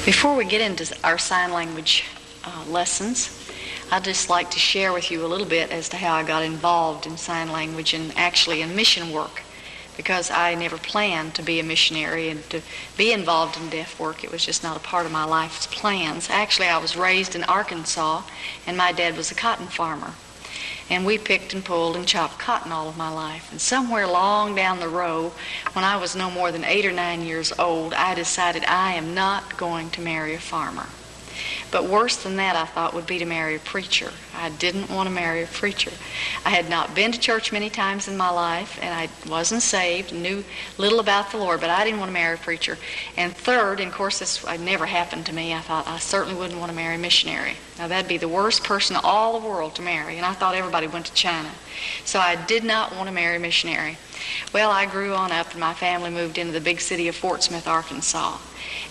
Before we get into our sign language lessons, I'd just like to share with you a little bit as to how I got involved in sign language and actually in mission work, because I never planned to be a missionary and to be involved in deaf work. It was just not a part of my life's plans. Actually, I was raised in Arkansas, and my dad was a cotton farmer. And we picked and pulled and chopped cotton all of my life. And somewhere long down the road, when I was no more than 8 or 9 years old, I decided I am not going to marry a farmer. But worse than that, I thought, would be to marry a preacher. I didn't want to marry a preacher. I had not been to church many times in my life, and I wasn't saved, knew little about the Lord, but I didn't want to marry a preacher. And third, and of course this never happened to me, I thought I certainly wouldn't want to marry a missionary. Now that'd be the worst person in all the world to marry, and I thought everybody went to China. So I did not want to marry a missionary. Well, I grew on up, and my family moved into the big city of Fort Smith, Arkansas.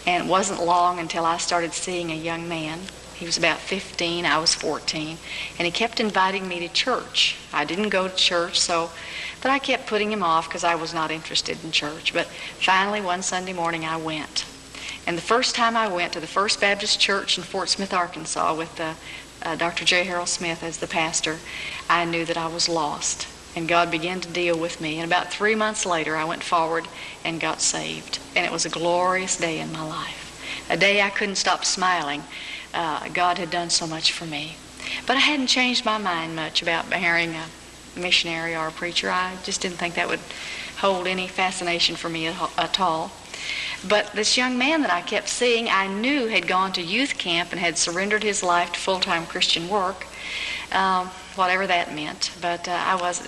And it wasn't long until I started seeing a young man. He was about 15, I was 14, and he kept inviting me to church. I didn't go to church, but I kept putting him off because I was not interested in church. But finally, one Sunday morning, I went. And the first time I went to the First Baptist Church in Fort Smith, Arkansas, with Dr. J. Harold Smith as the pastor, I knew that I was lost. And God began to deal with me. And about 3 months later, I went forward and got saved. And it was a glorious day in my life. A day I couldn't stop smiling. God had done so much for me. But I hadn't changed my mind much about marrying a missionary or a preacher. I just didn't think that would hold any fascination for me at all. But this young man that I kept seeing, I knew had gone to youth camp and had surrendered his life to full-time Christian work. Whatever that meant. But I was,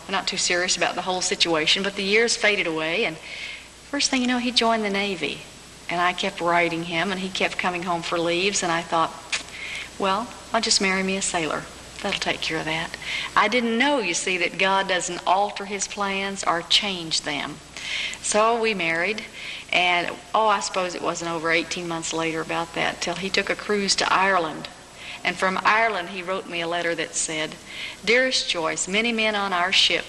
not too serious about the whole situation. But the years faded away, and first thing you know, he joined the Navy. And I kept writing him, and he kept coming home for leaves, and I thought, well, I'll just marry me a sailor. That'll take care of that. I didn't know, you see, that God doesn't alter his plans or change them. So we married, and I suppose it wasn't over 18 months later about that, till he took a cruise to Ireland. And from Ireland, he wrote me a letter that said, "Dearest Joyce, many men on our ship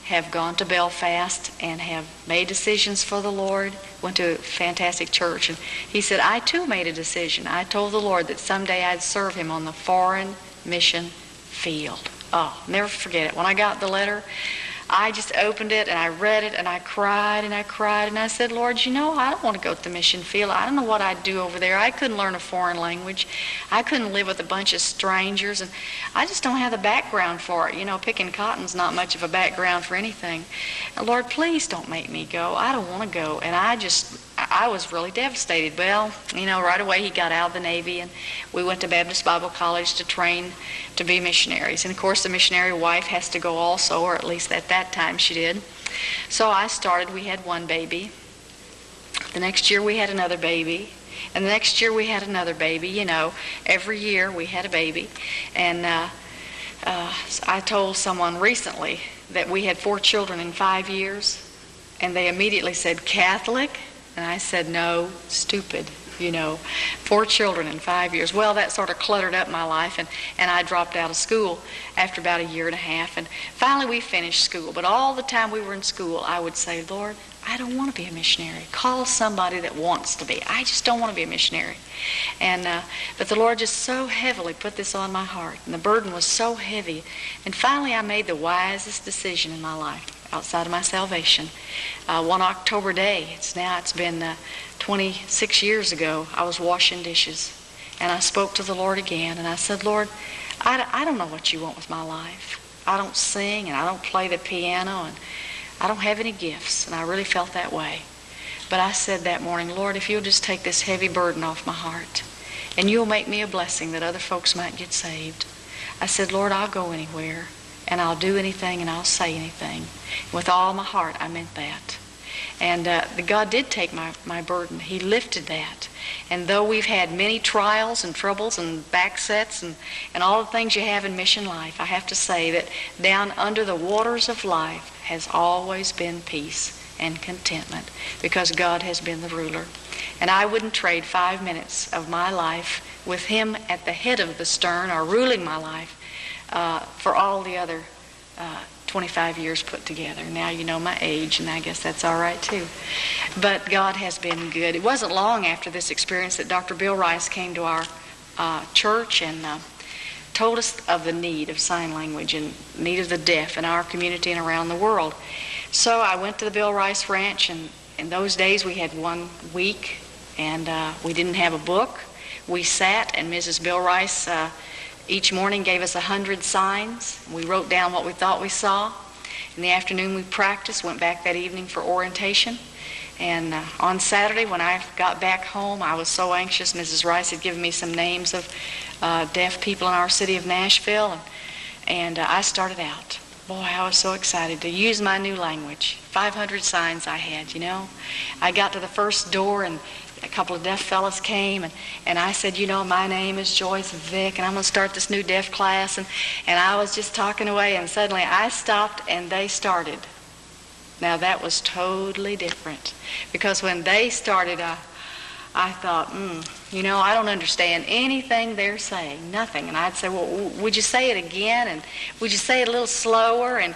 have gone to Belfast and have made decisions for the Lord, went to a fantastic church." And he said, "I too made a decision. I told the Lord that someday I'd serve him on the foreign mission field." Oh, never forget it. When I got the letter, I just opened it and I read it and I cried and I cried and I said, "Lord, I don't want to go to the mission field. I don't know what I'd do over there. I couldn't learn a foreign language. I couldn't live with a bunch of strangers, and I just don't have the background for it. Picking cotton's not much of a background for anything. Lord, please don't make me go. I don't want to go." And I was really devastated. Well, right away he got out of the Navy, and we went to Baptist Bible College to train to be missionaries. And of course the missionary wife has to go also, or at least at that time she did. So I started. We had one baby. The next year we had another baby. And the next year we had another baby. Every year we had a baby. And I told someone recently that we had 4 children in 5 years. And they immediately said, "Catholic?" And I said, "No, stupid, 4 children in 5 years. Well, that sort of cluttered up my life, and I dropped out of school after about a year and a half. And finally we finished school. But all the time we were in school, I would say, "Lord, I don't want to be a missionary. Call somebody that wants to be. I just don't want to be a missionary." And but the Lord just so heavily put this on my heart, and the burden was so heavy. And finally I made the wisest decision in my life outside of my salvation. One October day, it's been 26 years ago, I was washing dishes, and I spoke to the Lord again, and I said, "Lord, I don't know what you want with my life. I don't sing, and I don't play the piano, and I don't have any gifts," and I really felt that way. But I said that morning, "Lord, if you'll just take this heavy burden off my heart, and you'll make me a blessing that other folks might get saved." I said, "Lord, I'll go anywhere, and I'll do anything, and I'll say anything." With all my heart, I meant that. And God did take my burden. He lifted that. And though we've had many trials and troubles and backsets and all the things you have in mission life, I have to say that down under the waters of life has always been peace and contentment, because God has been the ruler. And I wouldn't trade 5 minutes of my life with him at the head of the stern or ruling my life for all the other 25 years put together. Now you know my age, and I guess that's all right too. But God has been good. It wasn't long after this experience that Dr. Bill Rice came to our church and told us of the need of sign language and need of the deaf in our community and around the world. So I went to the Bill Rice Ranch, and in those days we had 1 week, and we didn't have a book. We sat, and Mrs. Bill Rice each morning gave us 100 signs. We wrote down what we thought we saw. In the afternoon we practiced, went back that evening for orientation. And on Saturday when I got back home, I was so anxious. Mrs. Rice had given me some names of deaf people in our city of Nashville. And I started out. Boy, I was so excited to use my new language. 500 signs I had, you know. I got to the first door, and a couple of deaf fellas came, and I said, you know, my name is Joyce Vick, and I'm going to start this new deaf class. And I was just talking away, and suddenly I stopped, and they started. Now, that was totally different, because when they started, I thought, you know, I don't understand anything they're saying, nothing. And I'd say, well, would you say it again? And would you say it a little slower? And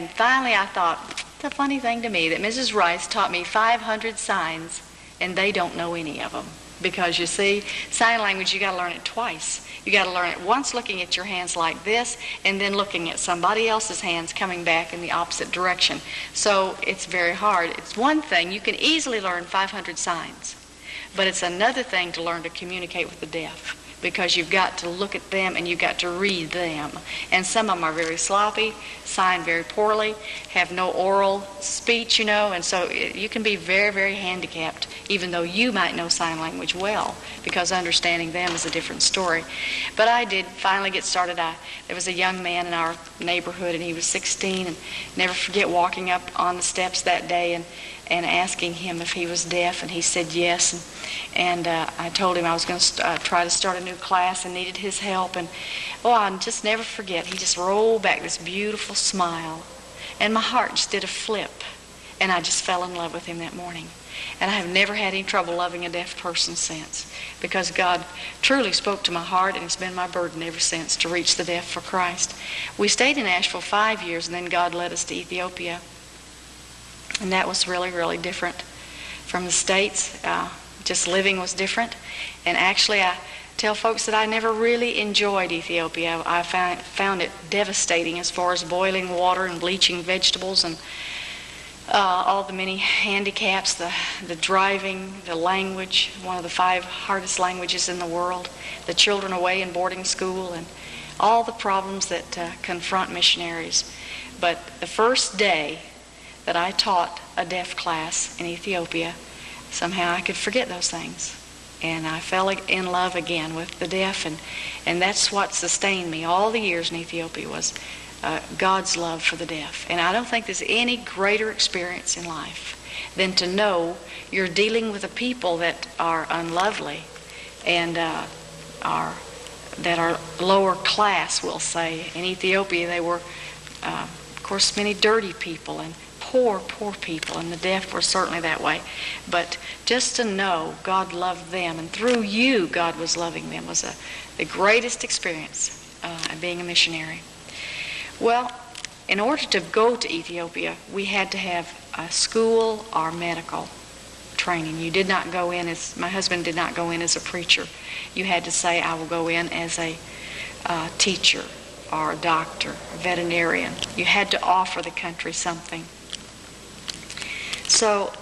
finally I thought, it's a funny thing to me that Mrs. Rice taught me 500 signs, and they don't know any of them. Because you see, sign language, you got to learn it twice. You got to learn it once looking at your hands like this, and then looking at somebody else's hands coming back in the opposite direction. So it's very hard. It's one thing, you can easily learn 500 signs, but it's another thing to learn to communicate with the deaf, because you've got to look at them and you've got to read them. And some of them are very sloppy, sign very poorly, have no oral speech, you know, and so you can be very, very handicapped, even though you might know sign language well, because understanding them is a different story. But I did finally get started. There was a young man in our neighborhood, and he was 16, and never forget walking up on the steps that day and asking him if he was deaf, and he said yes. And I told him I was going to try to start a new class and needed his help. And I'll just never forget, he just rolled back this beautiful smile, and my heart just did a flip, and I just fell in love with him that morning. And I have never had any trouble loving a deaf person since, because God truly spoke to my heart, and it's been my burden ever since to reach the deaf for Christ. We stayed in Nashville 5 years, and then God led us to Ethiopia. And that was really, really different from the States. Just living was different. And actually, I tell folks that I never really enjoyed Ethiopia. I found it devastating as far as boiling water and bleaching vegetables, and all the many handicaps, the driving, the language, one of the 5 hardest languages in the world, the children away in boarding school, and all the problems that confront missionaries. But the first day that I taught a deaf class in Ethiopia, somehow I could forget those things. And I fell in love again with the deaf, and that's what sustained me all the years in Ethiopia, was God's love for the deaf. And I don't think there's any greater experience in life than to know you're dealing with a people that are unlovely and are lower class, we'll say. In Ethiopia, they were, of course, many dirty people and poor people, and the deaf were certainly that way. But just to know God loved them, and through you God was loving them, was the greatest experience being a missionary. Well, in order to go to Ethiopia, we had to have a school or medical training. You did not go in as, my husband did not go in as a preacher. You had to say, I will go in as a teacher or a doctor, a veterinarian. You had to offer the country something. So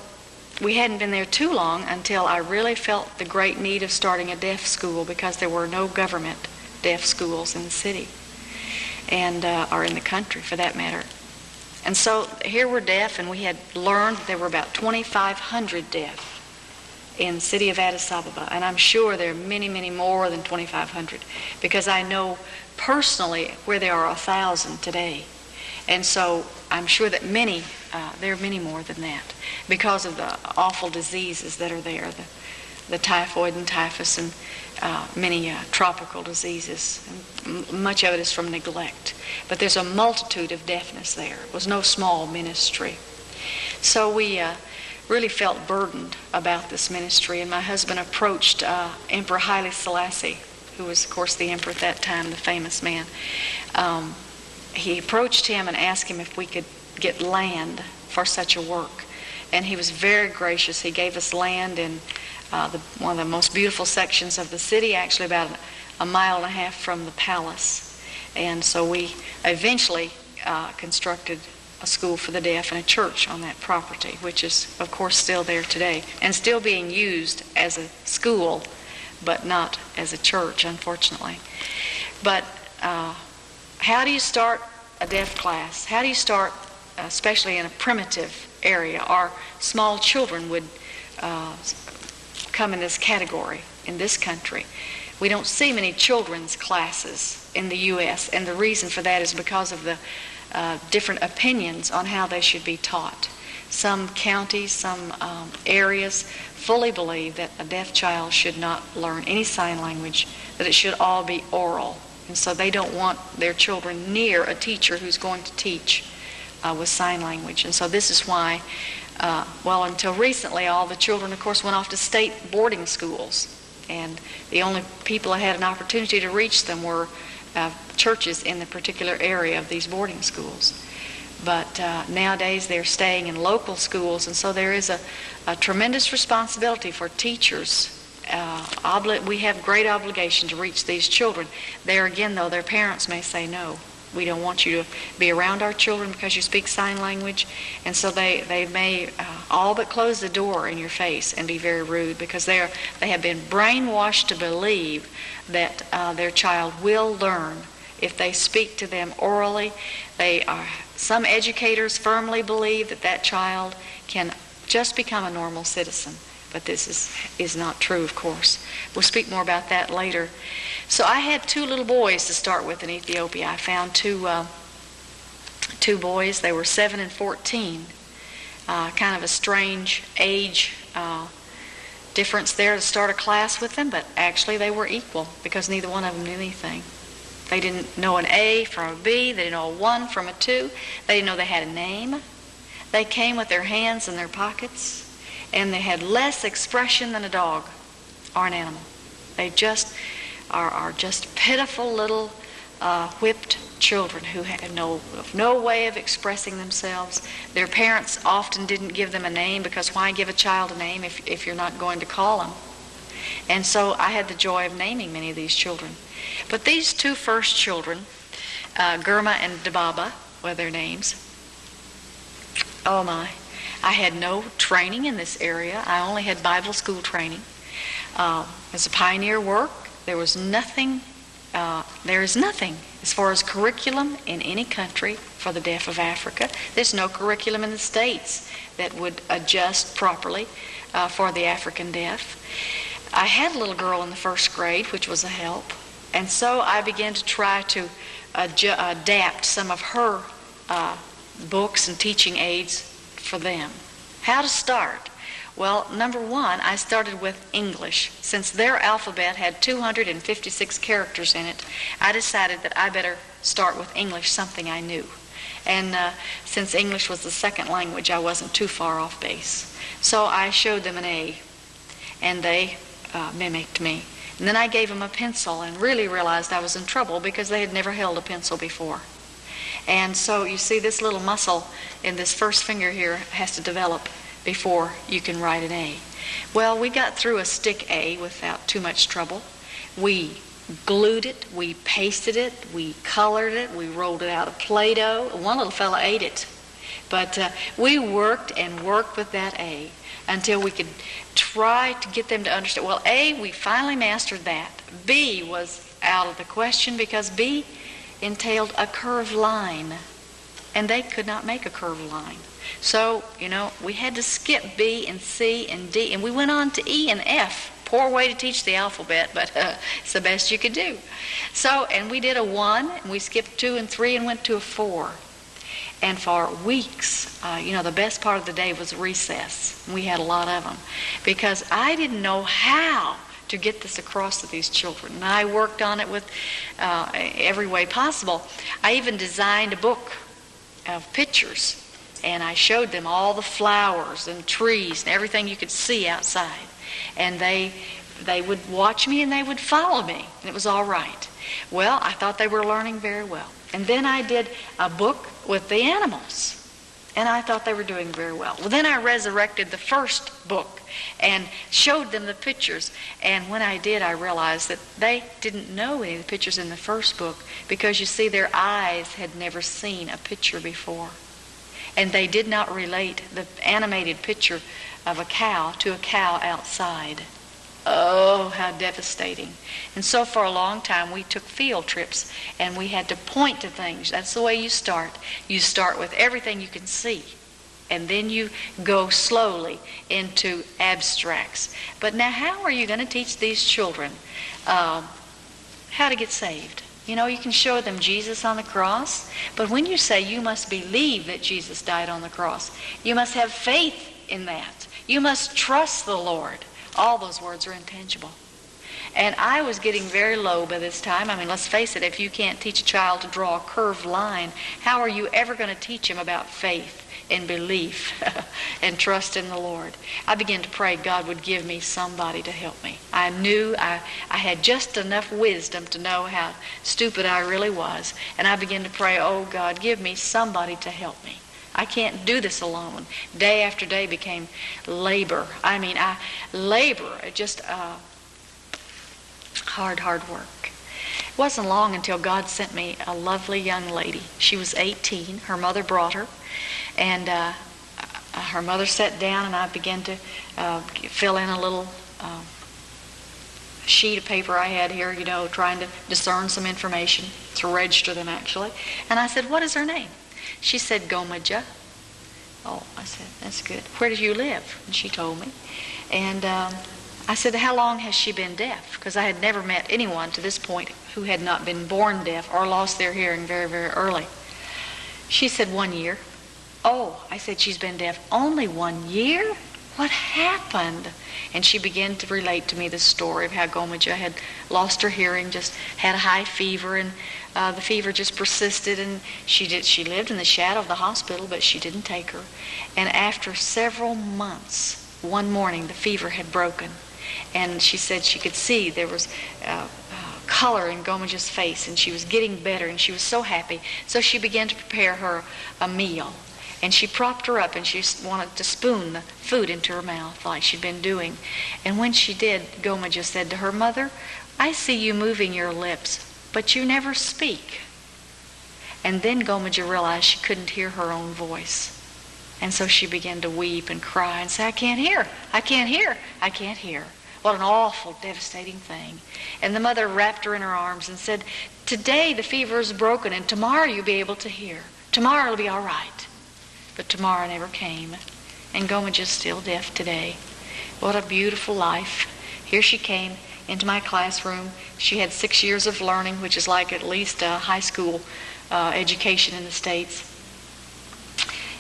we hadn't been there too long until I really felt the great need of starting a deaf school, because there were no government deaf schools in the city, and or in the country for that matter. And so here we're deaf, and we had learned there were about 2,500 deaf in the city of Addis Ababa, and I'm sure there are many, many more than 2,500, because I know personally where there are 1,000 today. And so I'm sure that there are many more than that, because of the awful diseases that are there, the typhoid and typhus, and many tropical diseases. And much of it is from neglect. But there's a multitude of deafness there. It was no small ministry. So we really felt burdened about this ministry, and my husband approached Emperor Haile Selassie, who was, of course, the emperor at that time, the famous man. he approached him and asked him if we could get land for such a work. And he was very gracious. He gave us land in one of the most beautiful sections of the city, actually about a mile and a half from the palace. And so we eventually constructed a school for the deaf and a church on that property, which is, of course, still there today and still being used as a school, but not as a church, unfortunately. But how do you start a deaf class? How do you start, especially in a primitive area? Our small children would come in this category in this country. We don't see many children's classes in the U.S., and the reason for that is because of the different opinions on how they should be taught. Some counties, some areas fully believe that a deaf child should not learn any sign language, that it should all be oral. And so they don't want their children near a teacher who's going to teach with sign language. And so this is why, until recently, all the children, of course, went off to state boarding schools. And the only people that had an opportunity to reach them were churches in the particular area of these boarding schools. But nowadays they're staying in local schools, and so there is a tremendous responsibility for teachers. We have great obligation to reach these children. There again, though, their parents may say, no, we don't want you to be around our children because you speak sign language. And so they may all but close the door in your face and be very rude, because they have been brainwashed to believe that their child will learn if they speak to them orally. Some educators firmly believe that child can just become a normal citizen. But this is not true, of course. We'll speak more about that later. So I had two little boys to start with in Ethiopia. I found two boys. They were 7 and 14. Kind of a strange age difference there to start a class with them, but actually they were equal because neither one of them knew anything. They didn't know an A from a B. They didn't know a 1 from a 2. They didn't know they had a name. They came with their hands in their pockets, and they had less expression than a dog or an animal. They just are just pitiful little whipped children who had no way of expressing themselves. Their parents often didn't give them a name, because why give a child a name if you're not going to call them? And so I had the joy of naming many of these children. But these two first children, Germa and Dababa were their names. Oh my. I had no training in this area. I only had Bible school training. As a pioneer work, there is nothing as far as curriculum in any country for the deaf of Africa. There's no curriculum in the States that would adjust properly for the African deaf. I had a little girl in the first grade, which was a help. And so I began to try to adapt some of her books and teaching aids for them. How to start? Well, number one, I started with English. Since their alphabet had 256 characters in it, I decided that I better start with English, something I knew. And since English was the second language, I wasn't too far off base. So I showed them an A, and they mimicked me. And then I gave them a pencil and really realized I was in trouble because they had never held a pencil before. And so you see, this little muscle in this first finger here has to develop before you can write an A. Well, we got through a stick A without too much trouble. We glued it, we pasted it, we colored it, we rolled it out of Play-Doh. One little fella ate it. But we worked and worked with that A until we could try to get them to understand. Well, A, we finally mastered that. B was out of the question because B entailed a curved line, and they could not make a curved line. So, we had to skip B and C and D, and we went on to E and F. Poor way to teach the alphabet, but it's the best you could do. So, and we did a 1, and we skipped 2 and 3 and went to a 4. And for weeks, the best part of the day was recess. We had a lot of them because I didn't know how to get this across to these children. And I worked on it with every way possible. I even designed a book of pictures, and I showed them all the flowers and trees and everything you could see outside. And they would watch me and they would follow me, and it was all right. Well, I thought they were learning very well. And then I did a book with the animals. And I thought they were doing very well. Well, then I resurrected the first book and showed them the pictures. And when I did, I realized that they didn't know any of the pictures in the first book because, you see, their eyes had never seen a picture before. And they did not relate the animated picture of a cow to a cow outside. Oh, how devastating. And so for a long time we took field trips and we had to point to things. That's the way you start. You start with everything you can see. And then you go slowly into abstracts. But now how are you going to teach these children how to get saved? You know, you can show them Jesus on the cross. But when you say you must believe that Jesus died on the cross, you must have faith in that. You must trust the Lord. All those words are intangible. And I was getting very low by this time. I mean, let's face it, if you can't teach a child to draw a curved line, how are you ever going to teach him about faith and belief and trust in the Lord? I began to pray God would give me somebody to help me. I knew I had just enough wisdom to know how stupid I really was. And I began to pray, oh God, give me somebody to help me. I can't do this alone. Day after day became labor. I mean, labor, just hard work. It wasn't long until God sent me a lovely young lady. She was 18. Her mother brought her. And her mother sat down and I began to fill in a little sheet of paper I had here, you know, trying to discern some information, to register them actually. And I said, what is her name? She said, Gomaja. Oh, I said, that's good. Where do you live? And she told me. And I said, how long has she been deaf? Because I had never met anyone to this point who had not been born deaf or lost their hearing very, very early. She said, 1 year. Oh, I said, she's been deaf only 1 year? What happened? And she began to relate to me the story of how Gomaja had lost her hearing, just had a high fever, and the fever just persisted, and she lived in the shadow of the hospital, but she didn't take her. And after several months, one morning the fever had broken, and she said she could see there was color in Gomaja's face, and she was getting better, and she was so happy. So she began to prepare her a meal. And she propped her up and she wanted to spoon the food into her mouth like she'd been doing. And when she did, Gomaja said to her, Mother, I see you moving your lips, but you never speak. And then Gomaja realized she couldn't hear her own voice. And so she began to weep and cry and say, I can't hear, I can't hear, I can't hear. What an awful, devastating thing. And the mother wrapped her in her arms and said, today the fever is broken and tomorrow you'll be able to hear. Tomorrow it'll be all right. But tomorrow never came, and Gomaja's still deaf today. What a beautiful life. Here she came into my classroom. She had 6 years of learning, which is like at least a high school education in the States.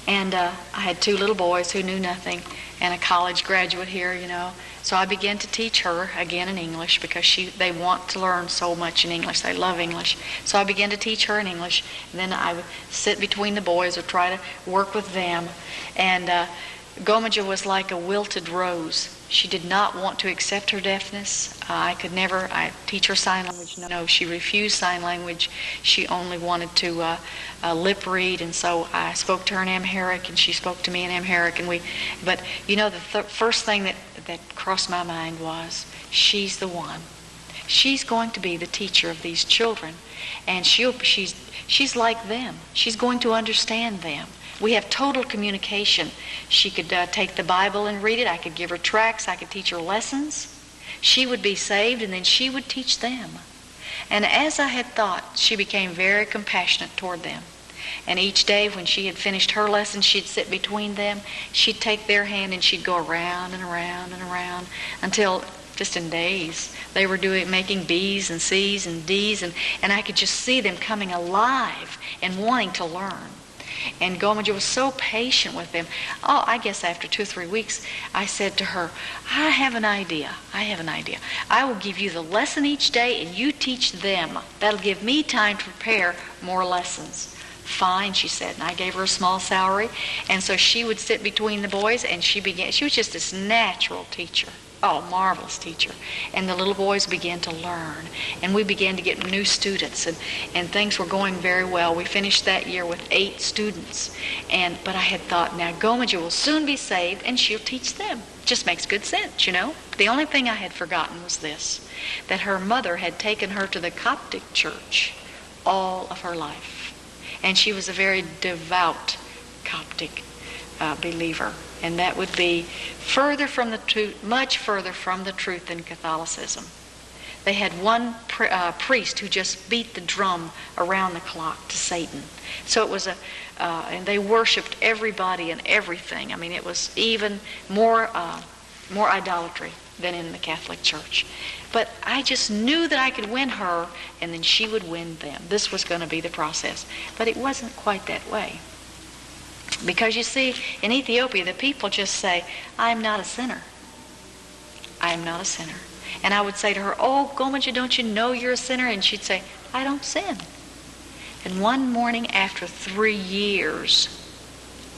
And I had 2 little boys who knew nothing, and a college graduate here, you know. So I began to teach her again in English because they want to learn so much in English. They love English. So I began to teach her in English. And then I would sit between the boys or try to work with them. And Gomaja was like a wilted rose. She did not want to accept her deafness. I teach her sign language. No, she refused sign language. She only wanted to lip read, and so I spoke to her in Amharic, and she spoke to me in Amharic. But you know, the first thing that crossed my mind was, she's the one. She's going to be the teacher of these children, and she's like them. She's going to understand them. We have total communication. She could take the Bible and read it. I could give her tracts. I could teach her lessons. She would be saved, and then she would teach them. And as I had thought, she became very compassionate toward them. And each day when she had finished her lesson, she'd sit between them. She'd take their hand and she'd go around and around and around until just in days they were making B's and C's and D's, and I could just see them coming alive and wanting to learn. And Gomaja was so patient with them. Oh, I guess after 2 or 3 weeks, I said to her, I have an idea. I will give you the lesson each day and you teach them. That'll give me time to prepare more lessons. Fine, she said, and I gave her a small salary. And so she would sit between the boys, and she was just this natural teacher. Oh, marvelous teacher. And the little boys began to learn, and we began to get new students, and things were going very well. We finished that year with 8 students. But I had thought, now Gomaja will soon be saved, and she'll teach them. Just makes good sense, you know. The only thing I had forgotten was this, that her mother had taken her to the Coptic church all of her life. And she was a very devout Coptic believer. And that would be further from the truth, much further from the truth than Catholicism. They had one priest who just beat the drum around the clock to Satan. So it was and they worshipped everybody and everything. I mean, it was even more idolatry than in the Catholic Church. But I just knew that I could win her, and then she would win them. This was going to be the process. But it wasn't quite that way. Because you see, in Ethiopia, the people just say, I'm not a sinner. I am not a sinner. And I would say to her, oh, Gomaja, don't you know you're a sinner? And she'd say, I don't sin. And one morning after 3 years,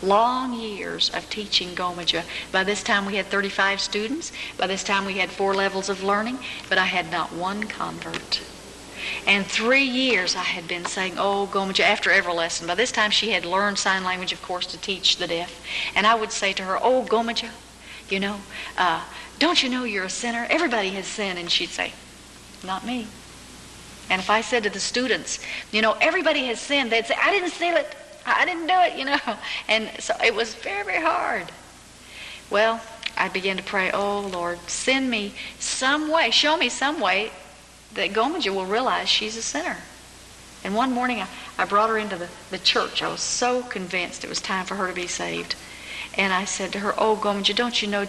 long years of teaching Gomaja, by this time we had 35 students, by this time we had 4 levels of learning, but I had not one convert. And 3 years I had been saying, oh, Gomaja, after every lesson. By this time she had learned sign language, of course, to teach the deaf. And I would say to her, oh, Gomaja, you know, don't you know you're a sinner? Everybody has sinned. And she'd say, not me. And if I said to the students, you know, everybody has sinned, they'd say, I didn't steal it. I didn't do it, you know. And so it was very, very hard. Well, I began to pray, oh, Lord, send me some way, show me some way that Gomaja will realize she's a sinner. And one morning I brought her into the church. I was so convinced it was time for her to be saved. And I said to her, oh, Gomaja, don't you know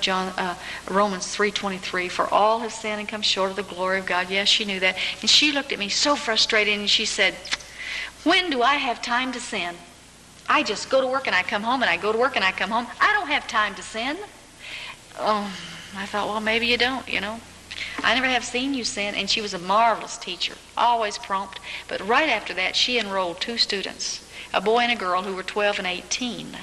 Romans 3:23, for all have sinned and come short of the glory of God? Yes, she knew that. And she looked at me so frustrated and she said, when do I have time to sin? I just go to work and I come home, and I go to work and I come home. I don't have time to sin. Oh, I thought, well, maybe you don't, you know. I never have seen you sin. And she was a marvelous teacher, always prompt. But right after that, she enrolled 2 students, a boy and a girl who were 12 and 18.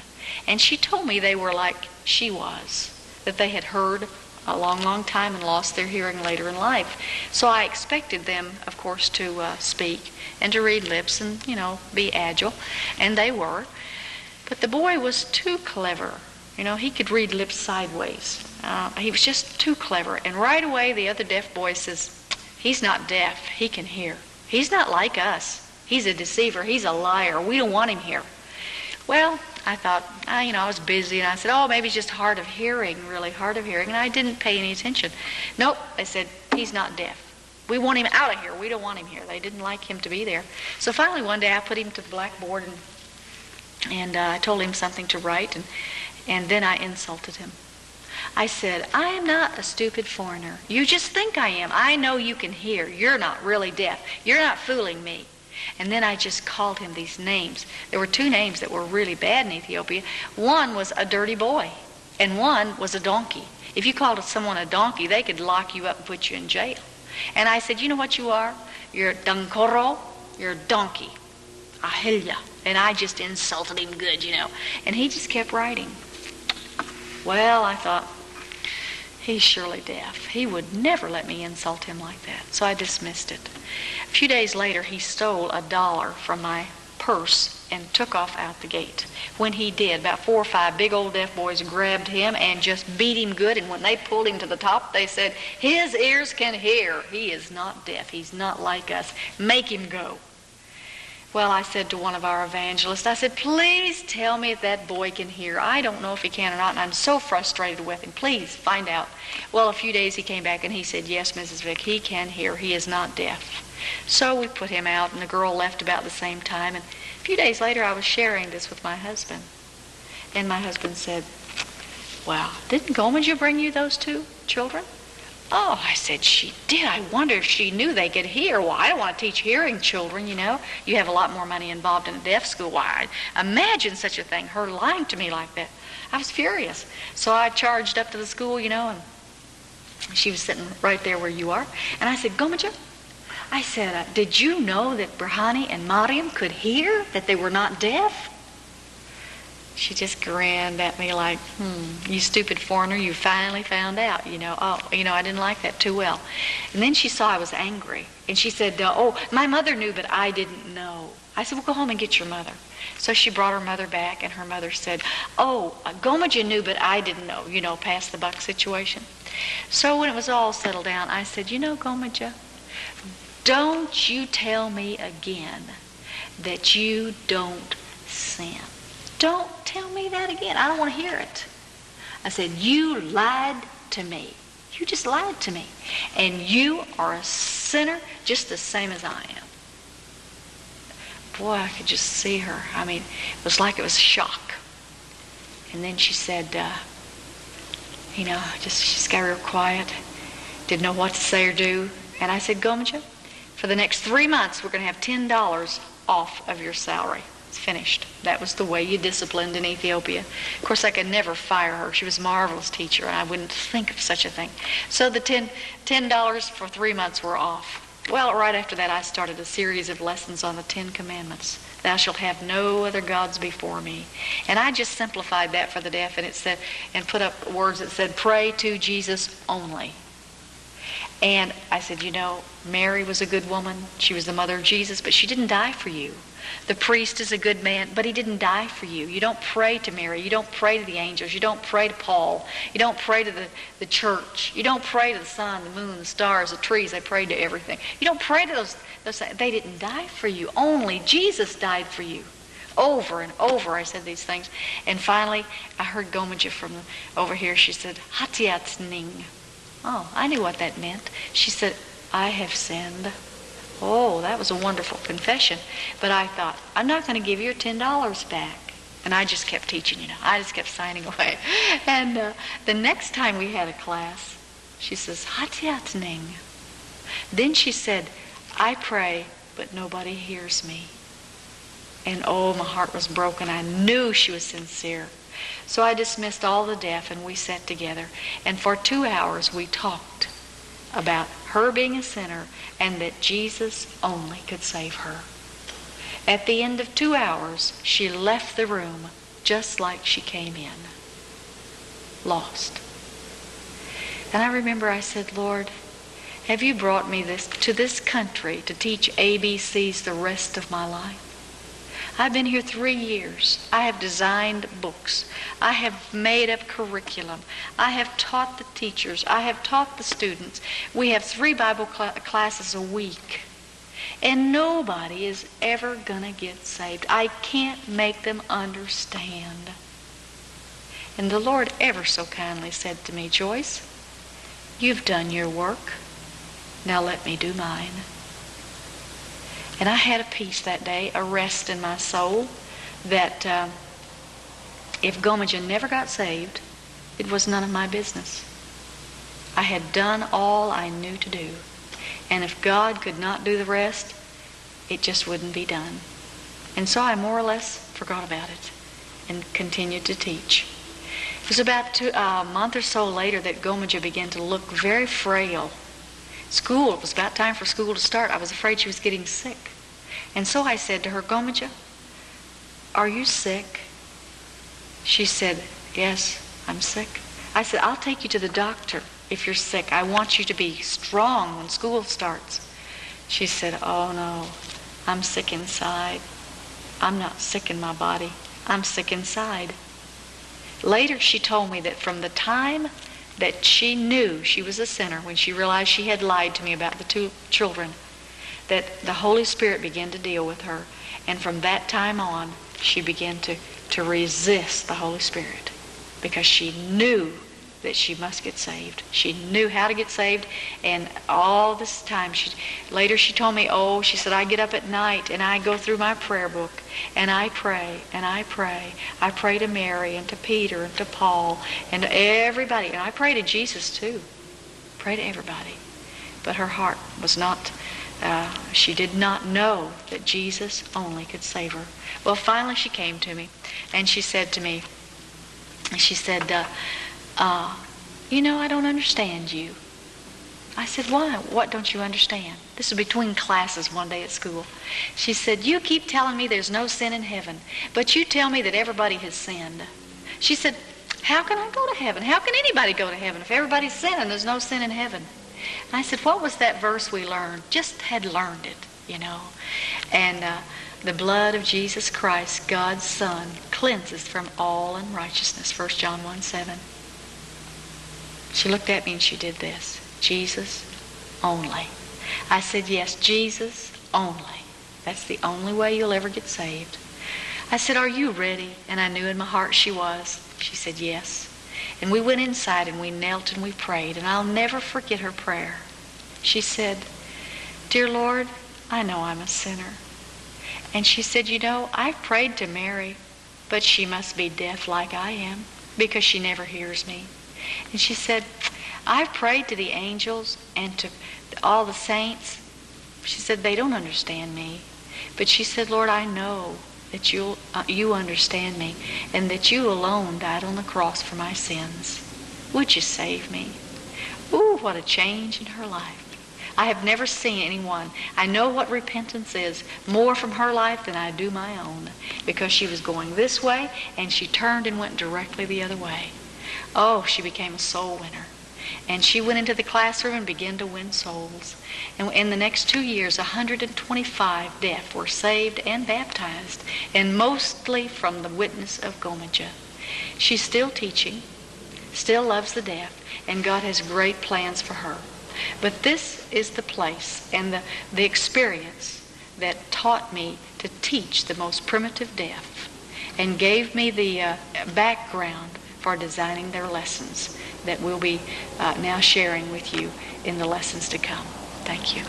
And she told me they were like she was, that they had heard a long, long time and lost their hearing later in life. So I expected them, of course, to speak and to read lips and, you know, be agile. And they were. But the boy was too clever. You know, he could read lips sideways. He was just too clever. And right away, the other deaf boy says, he's not deaf. He can hear. He's not like us. He's a deceiver. He's a liar. We don't want him here. Well, I thought, you know, I was busy, and I said, oh, maybe he's just hard of hearing, really hard of hearing. And I didn't pay any attention. Nope, they said, he's not deaf. We want him out of here. We don't want him here. They didn't like him to be there. So finally one day I put him to the blackboard, and I told him something to write, and then I insulted him. I said, I am not a stupid foreigner. You just think I am. I know you can hear. You're not really deaf. You're not fooling me. And then I just called him these names. There were 2 names that were really bad in Ethiopia. One was a dirty boy, and one was a donkey. If you called someone a donkey, they could lock you up and put you in jail. And I said, you know what you are? You're a dankoro. You're a donkey. Ahilya. And I just insulted him good, you know. And he just kept writing. Well, I thought, he's surely deaf. He would never let me insult him like that. So I dismissed it. A few days later, he stole $1 from my purse and took off out the gate. When he did, about 4 or 5 big old deaf boys grabbed him and just beat him good. And when they pulled him to the top, they said, his ears can hear. He is not deaf. He's not like us. Make him go. Well, I said to one of our evangelists, I said, please tell me if that boy can hear. I don't know if he can or not, and I'm so frustrated with him. Please find out. Well, a few days he came back and he said, yes, Mrs. Vick, he can hear. He is not deaf. So we put him out, and the girl left about the same time. And a few days later, I was sharing this with my husband. And my husband said, wow, didn't Gomaja bring you those 2 children? Oh, I said, she did. I wonder if she knew they could hear. Well, I don't want to teach hearing children, you know. You have a lot more money involved in a deaf school. Why, imagine such a thing, her lying to me like that. I was furious. So I charged up to the school, you know, and she was sitting right there where you are. And I said, Gomaja, I said, did you know that Brahani and Mariam could hear, that they were not deaf? She just grinned at me like, you stupid foreigner, you finally found out, Oh, I didn't like that too well. And then she saw I was angry. And she said, oh, my mother knew, but I didn't know. I said, well, go home and get your mother. So she brought her mother back, and her mother said, oh, Gomaja knew, but I didn't know, pass the buck situation. So when it was all settled down, I said, Gomaja, don't you tell me again that you don't sin. Don't tell me that again. I don't want to hear it. I said, you lied to me. You just lied to me. And you are a sinner just the same as I am. Boy, I could just see her. I mean, it was like it was a shock. And then she said, she just got real quiet. Didn't know what to say or do. And I said, Gomaja, for the next 3 months, we're going to have $10 off of your salary. It's finished. That was the way you disciplined in Ethiopia. Of course, I could never fire her. She was a marvelous teacher, and I wouldn't think of such a thing. So the $10 for 3 months were off. Well, right after that, I started a series of lessons on the 10 Commandments. Thou shalt have no other gods before me. And I just simplified that for the deaf, and it said, and put up words that said, pray to Jesus only. And I said, Mary was a good woman. She was the mother of Jesus, but she didn't die for you. The priest is a good man, but he didn't die for you. You don't pray to Mary. You don't pray to the angels. You don't pray to Paul. You don't pray to the church. You don't pray to the sun, the moon, the stars, the trees. They prayed to everything. You don't pray to those. They didn't die for you. Only Jesus died for you. Over and over I said these things. And finally, I heard Gomaja from over here. She said, Hatiatsning. Oh, I knew what that meant. She said, I have sinned. Oh, that was a wonderful confession. But I thought, I'm not going to give your $10 back. And I just kept teaching, I just kept signing away. And the next time we had a class, she says, Hatiatning. Then she said, I pray, but nobody hears me. And oh, my heart was broken. I knew she was sincere. So I dismissed all the deaf, and we sat together. And for 2 hours we talked about her being a sinner and that Jesus only could save her. At the end of 2 hours, she left the room just like she came in, lost. And I remember I said, Lord, have you brought me to this country to teach ABCs the rest of my life? I've been here 3 years. I have designed books. I have made up curriculum. I have taught the teachers. I have taught the students. We have 3 Bible classes a week. And nobody is ever going to get saved. I can't make them understand. And the Lord ever so kindly said to me, Joyce, you've done your work. Now let me do mine. And I had a peace that day, a rest in my soul, that if Gomaja never got saved, it was none of my business. I had done all I knew to do. And if God could not do the rest, it just wouldn't be done. And so I more or less forgot about it and continued to teach. It was about a month or so later that Gomaja began to look very frail. It was about time for school to start. I was afraid she was getting sick. And so I said to her, Gomaja, are you sick? She said, yes, I'm sick. I said, I'll take you to the doctor if you're sick. I want you to be strong when school starts. She said, oh no, I'm sick inside. I'm not sick in my body. I'm sick inside. Later she told me that from the time that she knew she was a sinner, when she realized she had lied to me about the 2 children, that the Holy Spirit began to deal with her. And from that time on, she began to resist the Holy Spirit because she knew that she must get saved. She knew how to get saved, and all this time, later she told me, she said, I get up at night and I go through my prayer book and I pray and I pray. I pray to Mary and to Peter and to Paul and to everybody, and I pray to Jesus too. Pray to everybody. But her heart was not, she did not know that Jesus only could save her. Well, finally she came to me and she said to me, I don't understand you. I said, why? What don't you understand? This was between classes one day at school. She said, you keep telling me there's no sin in heaven, but you tell me that everybody has sinned. She said, how can I go to heaven? How can anybody go to heaven if everybody's sinning? There's no sin in heaven. And I said, what was that verse we learned? Just had learned it, you know. And the blood of Jesus Christ, God's Son, cleanses from all unrighteousness, 1 John 1:7. She looked at me and she did this. Jesus only. I said, yes, Jesus only. That's the only way you'll ever get saved. I said, are you ready? And I knew in my heart she was. She said, yes. And we went inside and we knelt and we prayed. And I'll never forget her prayer. She said, dear Lord, I know I'm a sinner. And she said, you know, I've prayed to Mary, but she must be deaf like I am because she never hears me. And she said, I've prayed to the angels and to all the saints. She said, they don't understand me. But she said, Lord, I know that you understand me and that you alone died on the cross for my sins. Would you save me? Ooh, what a change in her life. I have never seen anyone. I know what repentance is more from her life than I do my own, because she was going this way and she turned and went directly the other way. Oh, she became a soul winner. And she went into the classroom and began to win souls. And in the next 2 years, 125 deaf were saved and baptized, and mostly from the witness of Gomeja. She's still teaching, still loves the deaf, and God has great plans for her. But this is the place and the experience that taught me to teach the most primitive deaf and gave me the background for designing their lessons that we'll be now sharing with you in the lessons to come. Thank you.